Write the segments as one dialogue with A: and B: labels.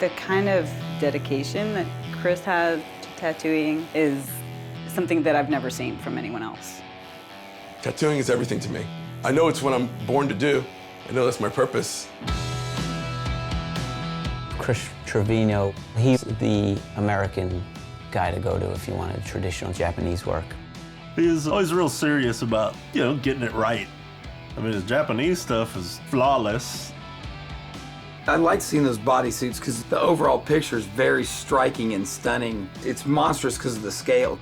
A: The kind of dedication that Chris has to tattooing is something that I've never seen from anyone else.
B: Tattooing is everything to me. I know it's what I'm born to do. I know that's my purpose.
C: Chris Trevino, he's the American guy to go to if you wanted traditional Japanese work.
D: He's always real serious about, getting it right. I mean, his Japanese stuff is flawless.
E: I like seeing those bodysuits because the overall picture is very striking and stunning. It's monstrous because of the scale.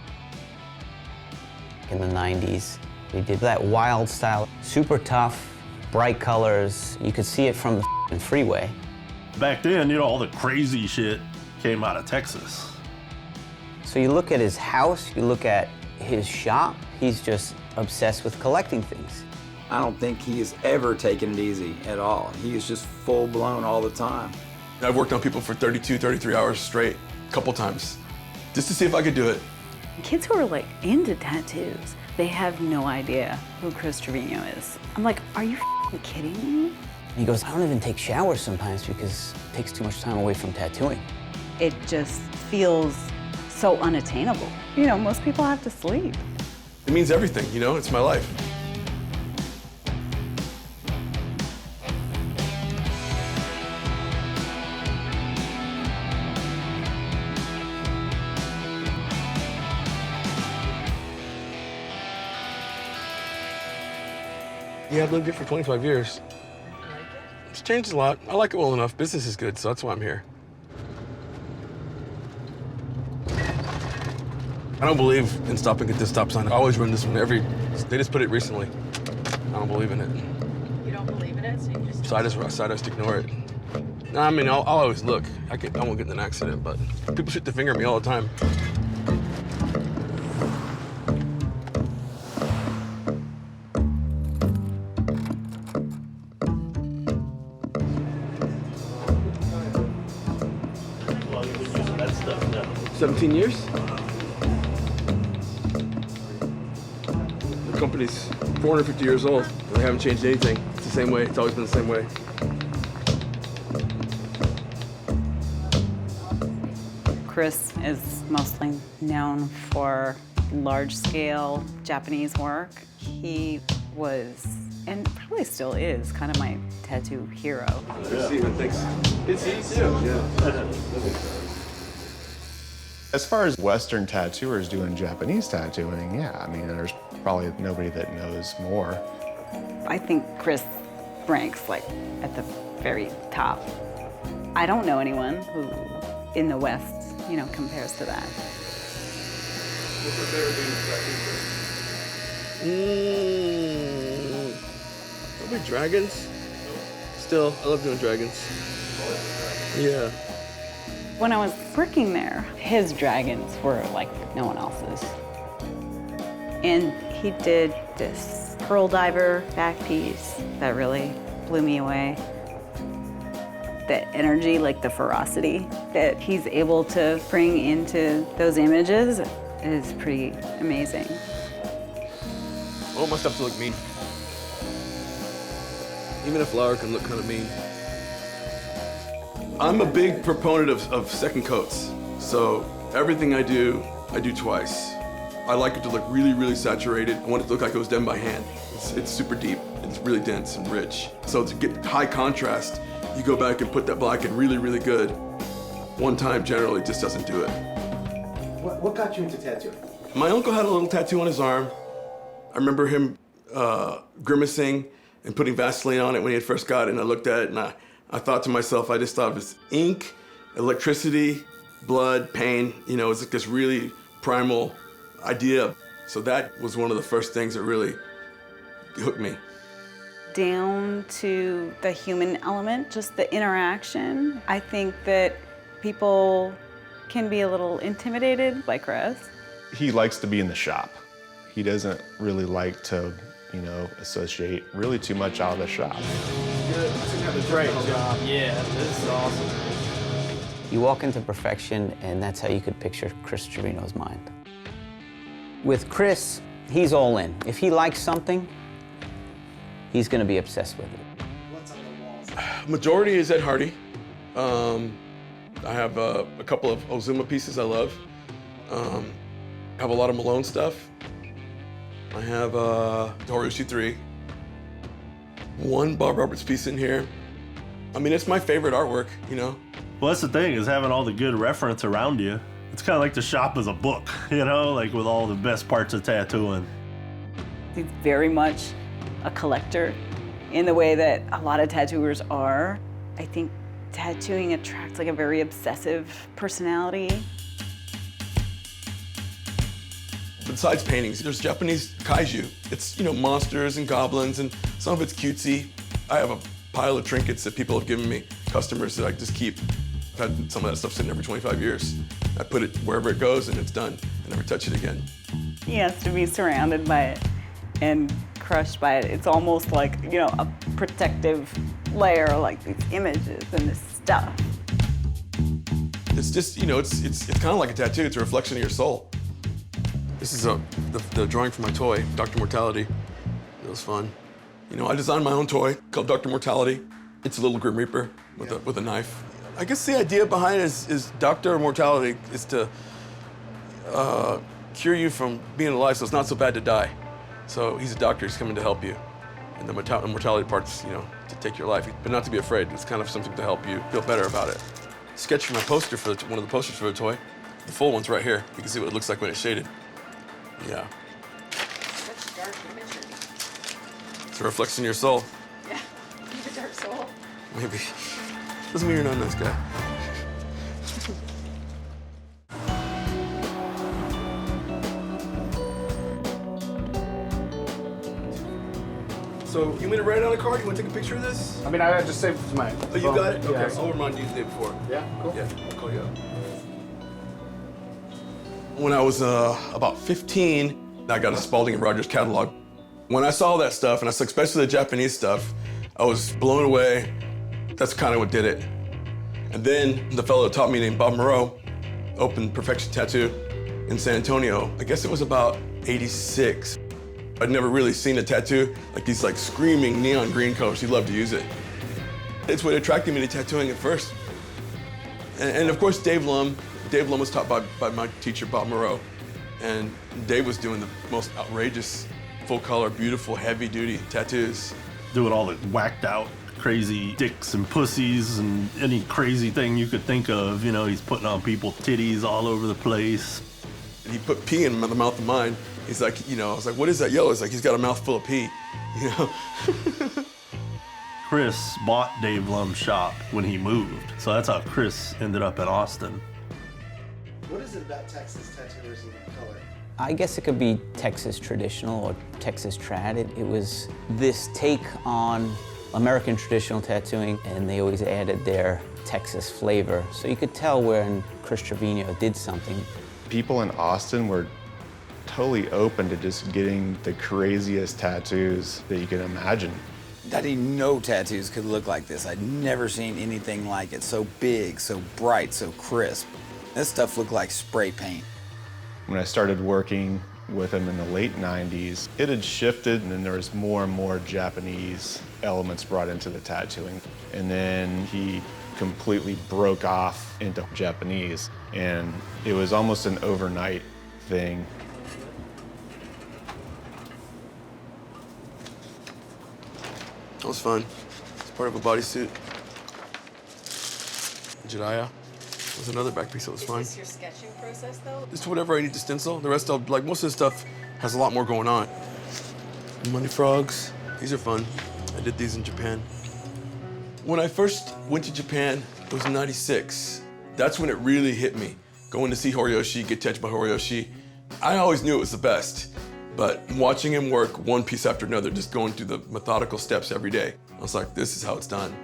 C: In the 90s, we did that wild style, super tough, bright colors. You could see it from the freeway.
D: Back then, all the crazy shit came out of Texas.
C: So you look at his house, you look at his shop, he's just obsessed with collecting things.
E: I don't think he has ever taken it easy at all. He is just full-blown all the time.
B: I've worked on people for 32, 33 hours straight, a couple times, just to see if I could do it.
A: Kids who are into tattoos, they have no idea who Chris Trevino is. I'm like, are you kidding me?
C: He goes, I don't even take showers sometimes because it takes too much time away from tattooing.
A: It just feels so unattainable. Most people have to sleep.
B: It means everything, it's my life. Yeah, I've lived here for 25 years. It's changed a lot. I like it well enough. Business is good, so that's why I'm here. I don't believe in stopping at this stop sign. I always run this one they just put it recently. I don't believe in it.
F: You don't believe in it, so you just...
B: So I just ignore it. No, I mean, I'll always look. I won't get in an accident, but people shoot the finger at me all the time.
D: How long have you been using that stuff now?
B: 17 years. The company's 450 years old. They haven't changed anything. It's the same way. It's always been the same way.
A: Chris is mostly known for large-scale Japanese work. He was, and probably still is, kind of my tattoo hero.
B: Good to see you, man. Thanks. Good to see you, too. Yeah.
G: As far as Western tattooers doing Japanese tattooing, yeah, I mean, there's probably nobody that knows more.
A: I think Chris ranks at the very top. I don't know anyone who, in the West, compares to that.
B: What's your favorite tattoo? Probably dragons. Still, I love doing dragons. Yeah.
A: When I was working there, his dragons were like no one else's. And he did this pearl diver back piece that really blew me away. The energy, the ferocity that he's able to bring into those images is pretty amazing.
B: I want my stuff to look mean. Even a flower can look kind of mean. I'm a big proponent of second coats. So everything I do twice. I like it to look really, really saturated. I want it to look like it was done by hand. It's super deep. It's really dense and rich. So to get high contrast, you go back and put that black in really, really good. One time generally just doesn't do it.
H: What got you into tattooing?
B: My uncle had a little tattoo on his arm. I remember him grimacing and putting Vaseline on it when he had first got it, and I looked at it and I thought to myself, I just thought of this ink, electricity, blood, pain, it was like this really primal idea. So that was one of the first things that really hooked me.
A: Down to the human element, just the interaction. I think that people can be a little intimidated by Chris.
G: He likes to be in the shop. He doesn't really like to, associate really too much out of the shop.
H: Great job. Yeah, this is awesome.
C: You walk into perfection, and that's how you could picture Chris Trevino's mind. With Chris, he's all in. If he likes something, he's going to be obsessed with it.
H: What's on the walls?
B: Majority is Ed Hardy. I have a couple of Ozuma pieces I love. I have a lot of Malone stuff. I have Horiyoshi 3. One Bob Roberts piece in here. I mean, it's my favorite artwork, you know?
D: Well, that's the thing, is having all the good reference around you. It's kind of like the shop is a book, you know, like with all the best parts of tattooing.
A: He's very much a collector in the way that a lot of tattooers are. I think tattooing attracts like a very obsessive personality.
B: Besides paintings, there's Japanese kaiju. It's, you know, monsters and goblins, and some of it's cutesy. I have a pile of trinkets that people have given me, customers that I just keep. I've had some of that stuff sitting there for 25 years. I put it wherever it goes and it's done. I never touch it again.
A: He has to be surrounded by it and crushed by it. It's almost like, you know, a protective layer, like these images and this stuff.
B: It's just, you know, it's kind of like a tattoo. It's a reflection of your soul. This is the drawing for my toy, Dr. Mortality. It was fun. You know, I designed my own toy called Dr. Mortality. It's a little Grim Reaper with a knife. I guess the idea behind it is Dr. Mortality is to cure you from being alive so it's not so bad to die. So he's a doctor, he's coming to help you. And the mortality part's, you know, to take your life, but not to be afraid. It's kind of something to help you feel better about it. Sketch for my poster for one of the posters for the toy. The full one's right here. You can see what it looks like when it's shaded. Yeah.
F: Such dark imagery.
B: It's a reflection of your soul.
F: Yeah. You have a dark soul.
B: Maybe. Doesn't mean you're not a nice guy. So, you want me to write it on a card? You want to take a picture of this?
H: I mean, I just saved it to my
B: Oh, you got it? Okay,
H: Yeah.
B: I'll remind you the day before.
H: Yeah, cool.
B: Yeah, I'll call you up. When I was about 15, I got a Spalding and Rogers catalog. When I saw that stuff, and I saw especially the Japanese stuff, I was blown away. That's kind of what did it. And then the fellow that taught me, named Bob Moreau, opened Perfection Tattoo in San Antonio. I guess it was about 86. I'd never really seen a tattoo like these like screaming neon green colors. He loved to use it. It's what attracted me to tattooing at first. And of course, Dave Lum. Dave Lum was taught by my teacher, Bob Moreau. And Dave was doing the most outrageous, full color, beautiful, heavy duty tattoos.
D: Doing all the whacked out, crazy dicks and pussies and any crazy thing you could think of. You know, he's putting on people's titties all over the place.
B: And he put pee in the mouth of mine. He's like, you know, I was like, what is that yellow? He's like, he's got a mouthful of pee, you know?
D: Chris bought Dave Lum's shop when he moved. So that's how Chris ended up in Austin.
I: What is it about Texas tattooers and color?
C: I guess it could be Texas traditional or Texas trad. It was this take on American traditional tattooing, and they always added their Texas flavor. So you could tell when Chris Trevino did something.
G: People in Austin were totally open to just getting the craziest tattoos that you can imagine.
E: I didn't know tattoos could look like this. I'd never seen anything like it. So big, so bright, so crisp. This stuff looked like spray paint.
G: When I started working with him in the late 90s, it had shifted, and then there was more and more Japanese elements brought into the tattooing. And then he completely broke off into Japanese, and it was almost an overnight thing.
B: That was fun. It's part of a bodysuit. Jiraiya was another back piece that was fun.
F: Is this your sketching process, though?
B: Just whatever I need to stencil. The rest of, like, most of the stuff has a lot more going on. Money frogs, these are fun. I did these in Japan. When I first went to Japan, it was in '96. That's when it really hit me. Going to see Horiyoshi, get touched by Horiyoshi. I always knew it was the best, but watching him work one piece after another, just going through the methodical steps every day, I was like, this is how it's done.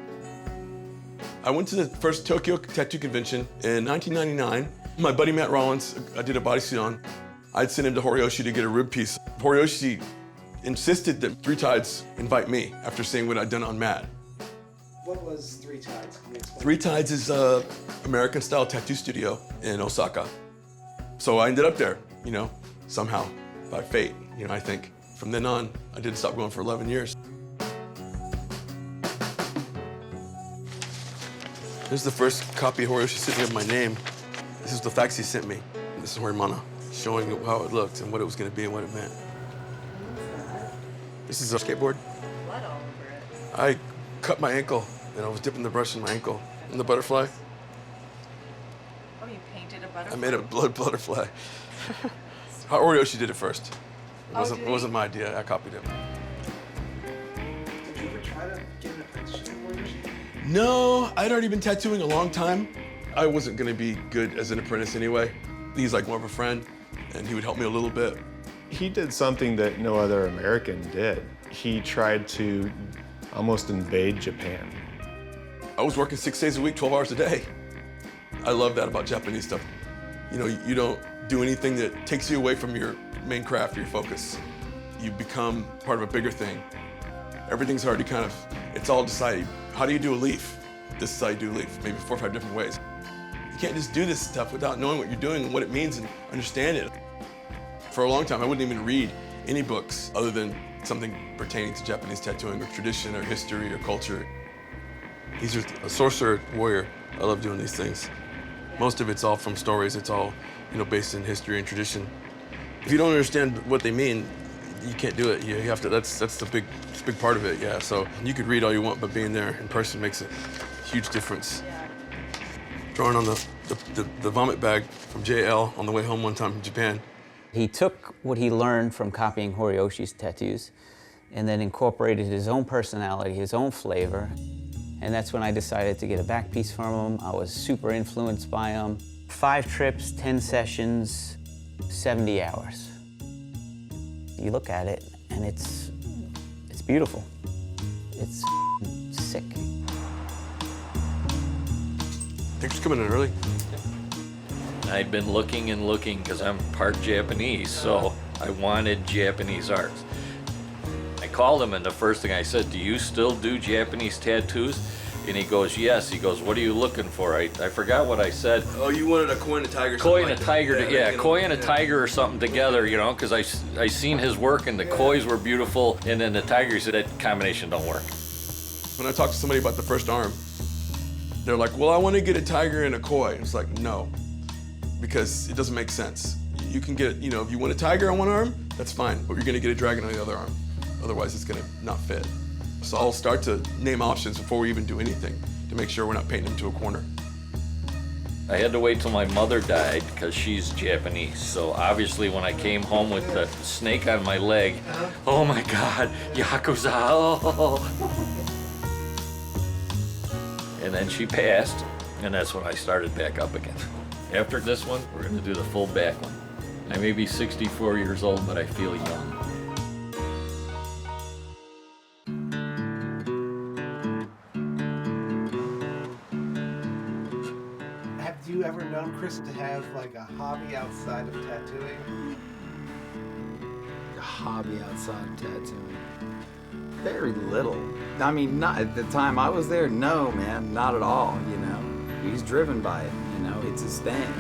B: I went to the first Tokyo Tattoo Convention in 1999. My buddy Matt Rollins, I did a bodysuit on. I'd sent him to Horiyoshi to get a rib piece. Horiyoshi insisted that Three Tides invite me after seeing what I'd done on Matt.
I: What was Three Tides? Can you explain?
B: Three Tides is an American-style tattoo studio in Osaka. So I ended up there, you know, somehow, by fate, you know, I think. From then on, I didn't stop going for 11 years. This is the first copy of Horiyoshi sent me of my name. This is the fax he sent me. This is Horimana, showing how it looked and what it was going to be and what it meant. This is a skateboard.
F: Blood all over it.
B: I cut my ankle, and I was dipping the brush in my ankle. And the butterfly,
F: Oh, you painted a butterfly?
B: I made a butterfly. Horiyoshi did it first.
F: Oh, did
B: It
F: he?
B: wasn't my idea, I copied him.
I: Did you ever try to get an apprenticeship in Horiyoshi?
B: No, I'd already been tattooing a long time. I wasn't gonna be good as an apprentice anyway. He's like more of a friend, and he would help me a little bit.
G: He did something that no other American did. He tried to almost invade Japan.
B: I was working 6 days a week, 12 hours a day. I love that about Japanese stuff. You know, you don't do anything that takes you away from your main craft, your focus. You become part of a bigger thing. Everything's already kind of, it's all decided. How do you do a leaf? This is how you do a leaf, maybe 4 or 5 different ways. You can't just do this stuff without knowing what you're doing and what it means and understand it. For a long time, I wouldn't even read any books other than something pertaining to Japanese tattooing or tradition or history or culture. These are a sorcerer, warrior. I love doing these things. Most of it's all from stories. It's all, you know, based in history and tradition. If you don't understand what they mean, you can't do it. You have to. That's the big part of it. Yeah. So you could read all you want, but being there in person makes a huge difference.
F: Yeah.
B: Drawing on the vomit bag from JL on the way home one time from Japan.
C: He took what he learned from copying Horiyoshi's tattoos and then incorporated his own personality, his own flavor. And that's when I decided to get a back piece from him. I was super influenced by him. 5 trips, 10 sessions, 70 hours. You look at it and it's beautiful. It's sick.
B: Thanks for coming in early.
J: I'd been looking and looking because I'm part Japanese, so I wanted Japanese arts. I called him and the first thing I said, "Do you still do Japanese tattoos?" And he goes, "Yes." He goes, "What are you looking for?" I forgot what I said.
B: Oh, you wanted a koi and a tiger.
J: Koi and a tiger, yeah, koi and a tiger or something together, you know, because I seen his work and the kois were beautiful, and then the tiger, he said that combination don't work.
B: When I talk to somebody about the first arm, they're like, "Well, I want to get a tiger and a koi." It's like, no, because it doesn't make sense. You can get, you know, if you want a tiger on one arm, that's fine, but you're gonna get a dragon on the other arm. Otherwise, it's gonna not fit. So I'll start to name options before we even do anything to make sure we're not painting them to a corner.
J: I had to wait till my mother died because she's Japanese. So obviously when I came home with the snake on my leg, oh my God, Yakuza, oh. And then she passed, and that's when I started back up again. After this one, we're gonna do the full back one. I may be 64 years old, but I feel young.
I: Have you ever known Chris to have like a hobby outside of tattooing?
E: A hobby outside of tattooing? Very little. I mean, not at the time I was there, no, man, not at all, you know. He's driven by it, you know, it's his thing.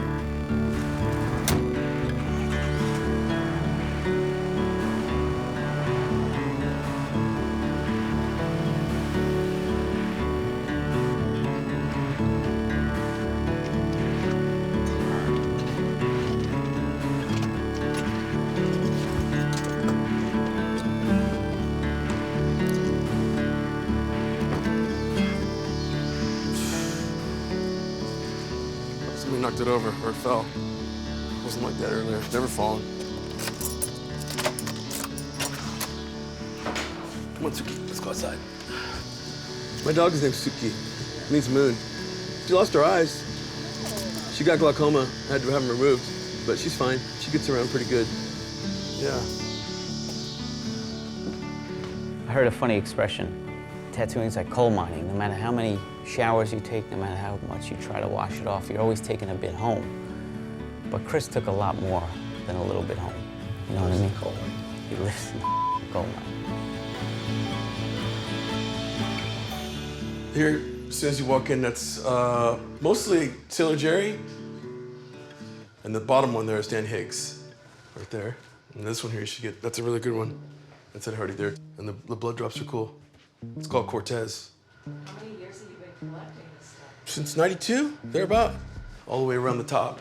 B: Somebody knocked it over, or it fell. It wasn't like that earlier. It's never fallen. Come on, Suki, let's go outside. My dog is named Suki. It means moon. She lost her eyes. She got glaucoma. I had to have them removed, but she's fine. She gets around pretty good. Yeah.
C: I heard a funny expression. Tattooing is like coal mining. No matter how many showers you take, no matter how much you try to wash it off, you're always taking a bit home. But Chris took a lot more than a little bit home. You know what I mean? He lives in the coal mine.
B: Here, as soon as you walk in, that's mostly Sailor Jerry. And the bottom one there is Dan Higgs, right there. And this one here you should get, that's a really good one. That's Ed Hardy there. And the blood drops are cool. It's called Cortez.
F: How many years have you been collecting this stuff?
B: Since 92, thereabout, all the way around the top.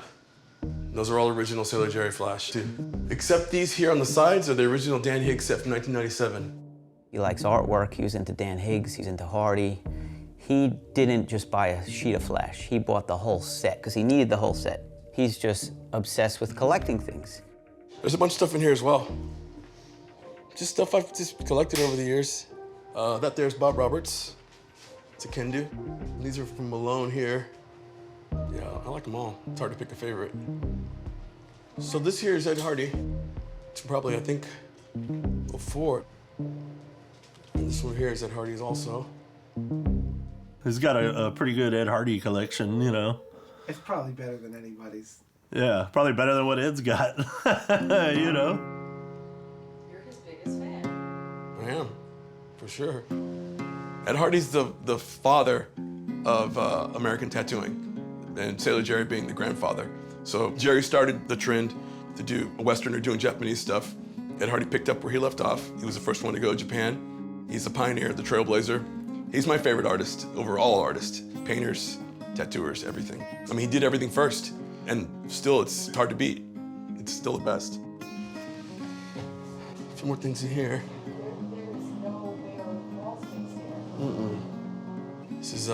B: Those are all original Sailor Jerry Flash, too. Except these here on the sides are the original Dan Higgs set from 1997.
C: He likes artwork. He was into Dan Higgs. He's into Hardy. He didn't just buy a sheet of Flash. He bought the whole set because he needed the whole set. He's just obsessed with collecting things.
B: There's a bunch of stuff in here as well. Just stuff I've just collected over the years. That there's Bob Roberts. It's a Kendu. These are from Malone here. Yeah, I like them all. It's hard to pick a favorite. So this here is Ed Hardy. It's probably, I think, 04. And this one here is Ed Hardy's also.
D: He's got a pretty good Ed Hardy collection, you know.
I: It's probably better than anybody's.
D: Yeah, probably better than what Ed's got, you know.
F: You're his biggest fan.
B: I am, for sure. Ed Hardy's the father of American tattooing, and Sailor Jerry being the grandfather. So Jerry started the trend to do a Westerner doing Japanese stuff. Ed Hardy picked up where he left off. He was the first one to go to Japan. He's the pioneer, the trailblazer. He's my favorite artist over all artists, painters, tattooers, everything. I mean, he did everything first, and still it's hard to beat. It's still the best. A few more things in here. This is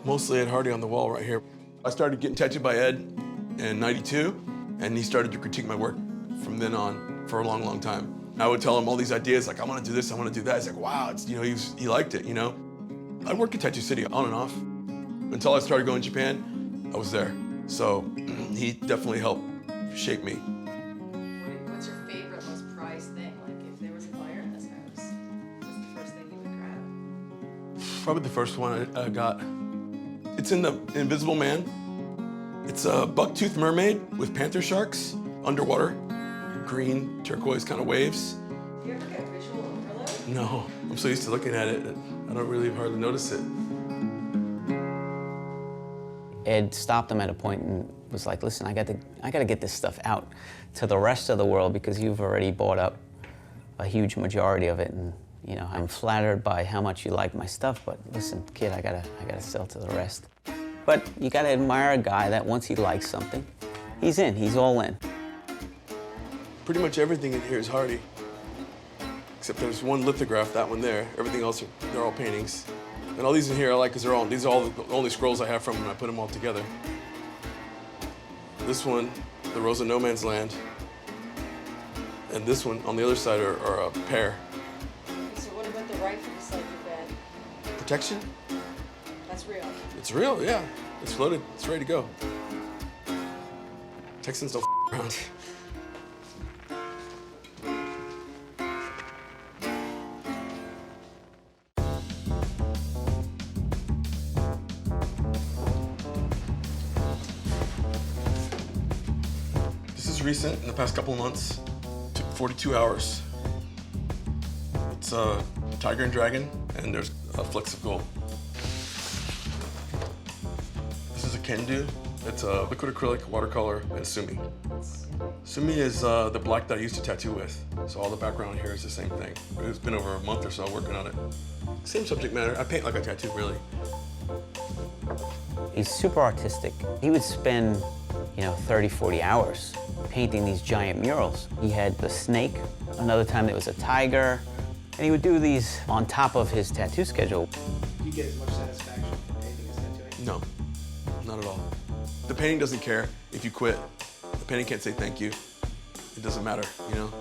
B: mostly Ed Hardy on the wall right here. I started getting tattooed by Ed in '92, and he started to critique my work from then on for a long, long time. I would tell him all these ideas, like, I want to do this, I want to do that. He's like, wow, it's, you know, he liked it, you know? I worked at Tattoo City on and off. Until I started going to Japan, I was there. So he definitely helped shape me.
F: What's your favorite, most prized thing? Like, if there was a fire in this house, what's the first thing you would grab?
B: Probably the first one I got. It's in the Invisible Man. It's a buck-toothed mermaid with panther sharks underwater. Green, turquoise kind of waves.
F: Do you ever get visual overload?
B: No, I'm so used to looking at it, I don't really hardly notice it.
C: Ed stopped him at a point and was like, listen, I got to get this stuff out to the rest of the world because you've already bought up a huge majority of it. And, you know, I'm flattered by how much you like my stuff, but listen, kid, I gotta sell to the rest. But you gotta admire a guy that once he likes something, he's in, he's all in.
B: Pretty much everything in here is Hardy. Except there's one lithograph, that one there. Everything else, they're all paintings. And all these in here I like because these are all the only scrolls I have from him, and I put them all together. This one, the Rose of No Man's Land. And this one on the other side are a pair.
F: So what about the rifle beside your bed?
B: Protection?
F: That's real.
B: It's real, yeah. It's loaded, it's ready to go. Texans don't around. Recent in the past couple of months. Took 42 hours. It's a tiger and dragon, and there's flecks of gold. This is a Kendu. It's a liquid acrylic, watercolor, and sumi. Sumi is the black that I used to tattoo with. So all the background here is the same thing. It's been over a month or so working on it. Same subject matter. I paint like I tattoo, really.
C: He's super artistic. He would spend, 30, 40 hours painting these giant murals. He had the snake, another time there was a tiger, and he would do these on top of his tattoo schedule.
I: Do you get as much satisfaction from painting as tattooing?
B: No, not at all. The painting doesn't care if you quit. The painting can't say thank you. It doesn't matter, you know?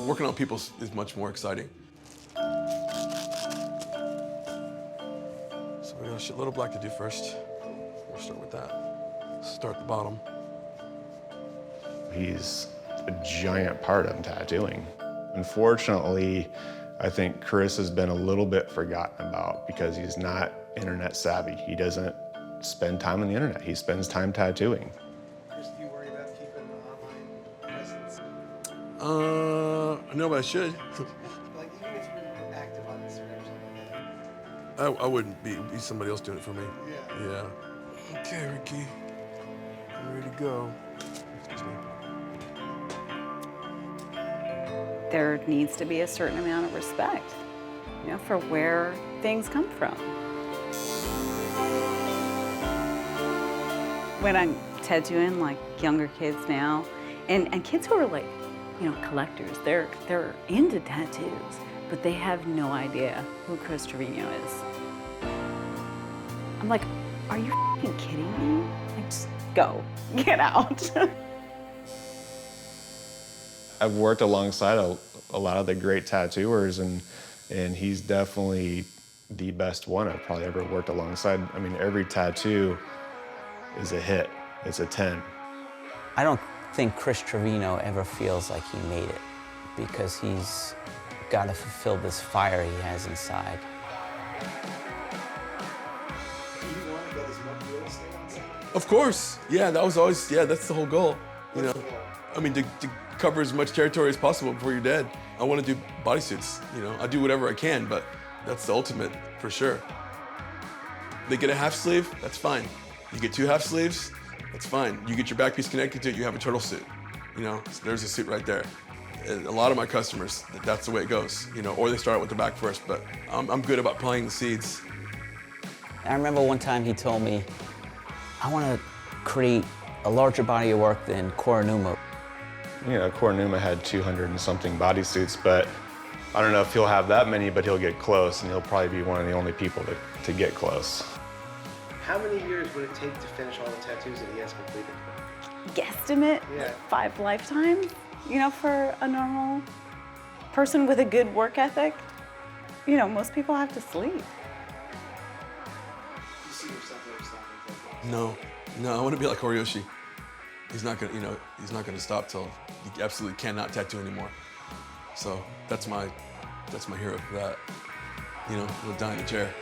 B: Working on people is much more exciting. So we got a little black to do first. We'll start with that. Start at the bottom.
G: He's a giant part of tattooing. Unfortunately, I think Chris has been a little bit forgotten about because he's not internet savvy. He doesn't spend time on the internet. He spends time tattooing.
I: Chris, do you worry about keeping an online presence?
B: No, but I should.
I: Like, even if you're active on Instagram or something like that.
B: I wouldn't be somebody else doing it for me.
I: Yeah.
B: Yeah. Okay, Ricky. I'm ready to go. Excuse me.
A: There needs to be a certain amount of respect, for where things come from. When I'm tattooing like younger kids now, and kids who are like, you know, collectors, they're into tattoos, but they have no idea who Chris Trevino is. I'm like, are you f***ing kidding me? Like, just go, get out.
G: I've worked alongside a lot of the great tattooers, and he's definitely the best one I've probably ever worked alongside. I mean, every tattoo is a hit. It's a 10.
C: I don't think Chris Trevino ever feels like he made it because he's got to fulfill this fire he has inside.
B: Of course, yeah, that was always, yeah, that's the whole goal, you know. I mean, to cover as much territory as possible before you're dead. I want to do bodysuits, you know. I do whatever I can, but that's the ultimate for sure. They get a half sleeve, that's fine. You get 2 half sleeves, that's fine. You get your back piece connected to it, you have a turtle suit. You know, so there's a suit right there. And a lot of my customers, that's the way it goes, you know, or they start with the back first, but I'm good about planting the seeds.
C: I remember one time he told me, I want to create a larger body of work than Koronuma.
G: You know, Koronuma had 200 and something bodysuits, but I don't know if he'll have that many, but he'll get close, and he'll probably be one of the only people to get close.
I: How many years would it take to finish all the tattoos that he has completed?
A: Guesstimate,
I: Yeah.
A: 5 lifetimes, you know, for a normal person with a good work ethic. You know, most people have to sleep.
I: Do you see yourself ever stopping?
B: No, I want to be like Horiyoshi. He's not gonna, you know, he's not gonna stop till he absolutely cannot tattoo anymore. So that's my hero for that. You know, he'll die in a chair.